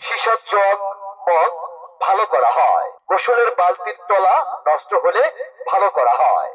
সীসার jug mug ভালো করা হয়, গোসলের বালতির তলা নষ্ট হলে ভালো করা হয়।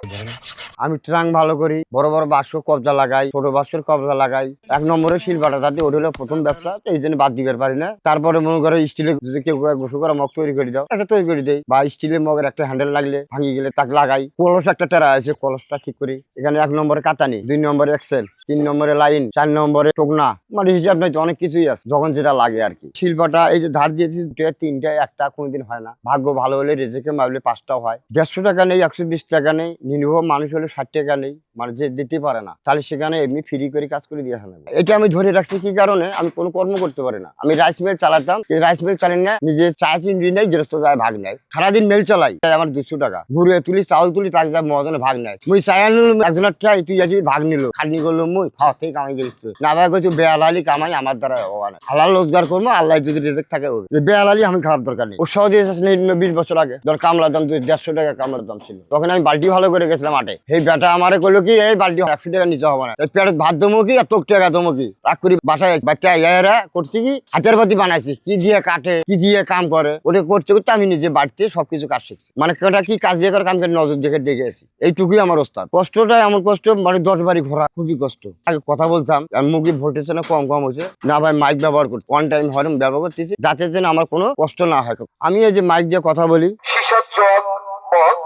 আমি ট্রাং ভালো করি, বড় বড় বাক্স কবজা লাগাই, ছোট বাক্সের কবজা লাগাই। 1 নম্বরে শিলবাটা তাতে ওটা হলো প্রথম ব্যবসা, এই জন্য বাদ দিতে পারি না। তারপরে মনে করো স্টিলের যদি কেউ গোসল করা মগ তৈরি করে দাও, একটা তৈরি করে দেয়। বা স্টিলের মগের একটা হ্যান্ডেল লাগলে ভাঙি গেলে তাকে লাগাই। কলস একটা টেরা আছে, কলসটা ঠিক করি। এখানে 1 নম্বরে কাতানি, 2 নম্বরে এক্সেল, 3 নম্বরে লাইন, 4 নম্বরে টোকনা, মানে হিসাব নাই, অনেক কিছুই আছে যখন যেটা লাগে আর কি। শিলবাটা এই যে ধার দিয়েছি 2-3টা, একটা কোনোদিন হয় না। ভাগ্য ভালো হলে রেজেকে মারলে 5টাও হয়। 150 টাকা নেই, 120 টাকা নেই, নিরীহ মানুষ হলে 60 টাকা নেই, মানে যে দিতে পারে না তাহলে সেখানে এমনি ফ্রি করে কাজ করে দিয়ে আসা। এটা আমি ধরে রাখছি কি কারণে, আমি কোনো কর্ম করতে পারি না। আমি রাইস মিল চালাতাম, এই রাইস মিল চালাই না, নিজে চা চিংড়ি নেই, গৃহস্থ যায় ভাগ নেয়। সারাদিন মেল চালাই, আমার 200 টাকা ঘুরে তুলি, চাউল তুলি, তার যা মজনে ভাগ নেয়। মুই চাই আনলু একজনের ট্রাই, তুই আছি ভাগ নিল, খাটনি করলো মুই হাওয়া থেকে কামাই গেলিস না ভাই, কিছু বেহালালি কামাই আমার দ্বারা হয় না। হালাল রোজগার করবো, আল্লাহ যদি রেজেক থাকে হবে। বেহালালি আমি খাওয়ার দরকার নেই। ওর সহজে 20 বছর আগে ধর কামলার দাম 150 টাকা কামলার দাম ছিল, তখন আমি বালতি ভালো করে গেছিলাম মাঠে। এই বেটা আমারে করলো কি, এই বালতি 100 টাকা নিচে হবে না, পেটে ভাত দমো কি আর তোক টাকা দমো কি, রাগ করি বাসায় বাচ্চা ইয়ারা করছি কি হাতের বাতি বানাইছি, কি দিয়ে কাটে, কি দিয়ে কাম করে, ওটা করতে করতে আমি নিজে বাড়িতে সবকিছু কাজ শিখছি। মানে কেটা কি কাজ দিয়ে করে কাম করে নজর দেখে দেখে আছি, এইটুকুই আমার ওস্তাদ। কষ্টটা এমন কষ্ট, মানে 10 বাড়ি ঘোরা খুবই কষ্ট। আগে কথা বলতাম, মুখে ভোল্টেজ না কম হয়েছে না ভাই, মাইক ব্যবহার করছি, 1 টাইম হরন ব্যবহার করতেছি, যাতে যেন আমার কোনো কষ্ট না হয়। আমি এই যে মাইক দিয়ে কথা বলি, সীসার জগ মগ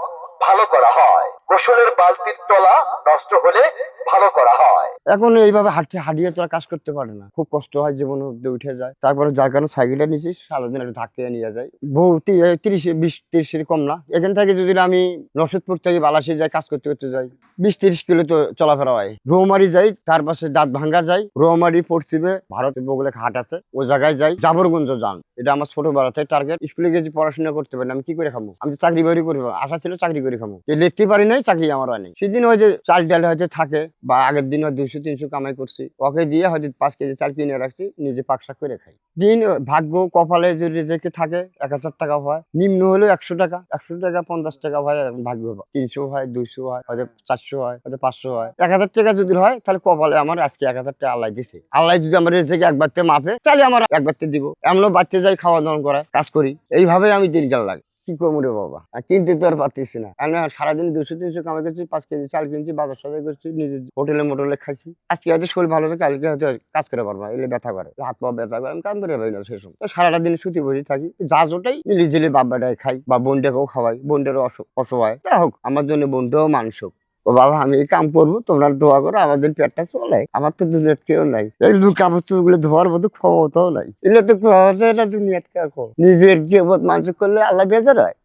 ভালো করা হয়, গোসলের বালতির তলা নষ্ট হলে ভালো করা হয়। এখন এইভাবে হাঁটিয়ে তোরা কাজ করতে পারে না, খুব কষ্ট হয়, জীবন উঠে যায়। তারপরে যার কারণে সাইকেলটা নিয়েছি, সারাদিন একটা ধাক্কা নিয়ে যায়, বহু 30 কম না। এখান থেকে যদি আমি রসদপুর থেকে বালাসি যাই, কাজ করতে করতে যাই 20-30 কিলো তো চলাফেরা হয়। রৌমারি যাই, তার পাশে দাঁত ভাঙ্গা যাই, রৌমারি পশ্চিমে ভারতের বগলে ঘাট আছে, ও জায়গায় যাই। জাবরগঞ্জ যান, এটা আমার ছোটবেলা থেকে টার্গেট। স্কুলে গেছি, পড়াশোনা করতে পারি না, আমি কি করে খাবো? আমি তো চাকরি বাকরি করবো, আশা ছিল চাকরি করে খাবো, লিখতে পারি নাই, চাকরি আমার হয়নি। সেদিন ওই যে চাল ডাল হয়তো থাকে, বা আগের দিন 200-300 কামাই করছি, ওকে দিয়ে হয়তো 5 কেজি চাল কিনে রাখছি, নিজে পাকশাক করে খাই। দিন ভাগ্য কপালে যদি রেজেকে থাকে 1000 টাকা হয়, নিম্ন হলেও 100 টাকা, 50 টাকা হয়, ভাগ্য 300 হয়, 200 হয়, হয়তো 400 হয়, হয়তো 500 হয়। 1000 টাকা যদি হয় তাহলে কপালে আমার আজকে 1000 টাকা আল্লাহ দিছে। আল্লাহ যদি আমার রেজেকে একবারতে মাপে তাহলে আমার একবারতে দিব। এমনও বাচ্চা যাই, খাওয়া দাওয়া করে কাজ করি, এইভাবে আমি দিনকাল লাগে। কি করবো রে বাবা, আর কিনতে তো আর পারতেছি না। আমি সারাদিন 200-300 কামাই করছি, 5 কেজি চাল কিনছি, বাজার সদাই করছি, নিজের হোটেলে মোটেলে খাইছি। আজকে হয়তো শরীর ভালো হবে, কালকে হয়তো কাজ করে পারবো না, এলে ব্যথা করে, হাত পা ব্যথা করে, আমি কাম করে পারি না সেই সময়। তো সারাটা দিন শুতে বসে থাকি, যা জোটাই মিলি ঝিলি বাবাটাই খাই, বা বোনটাকেও খাওয়াই, বোনটারও অসহায়, তা হোক আমার জন্য বোনটাও মানুষ হোক। ও বাবা আমি এই কাম করবো, তোমরা দোয়া করো, আমাদের পেটটা চলে। আমার তো দুনিয়াত কেউ নাই, এই কাপড় চোপড় ধোয়ার মতো ক্ষমতাও নাই, এলে তো ক্ষমতা না দুনিয়াত কাকো। নিজের জীবত মানুষ করলে আল্লাহ বেজার হয়।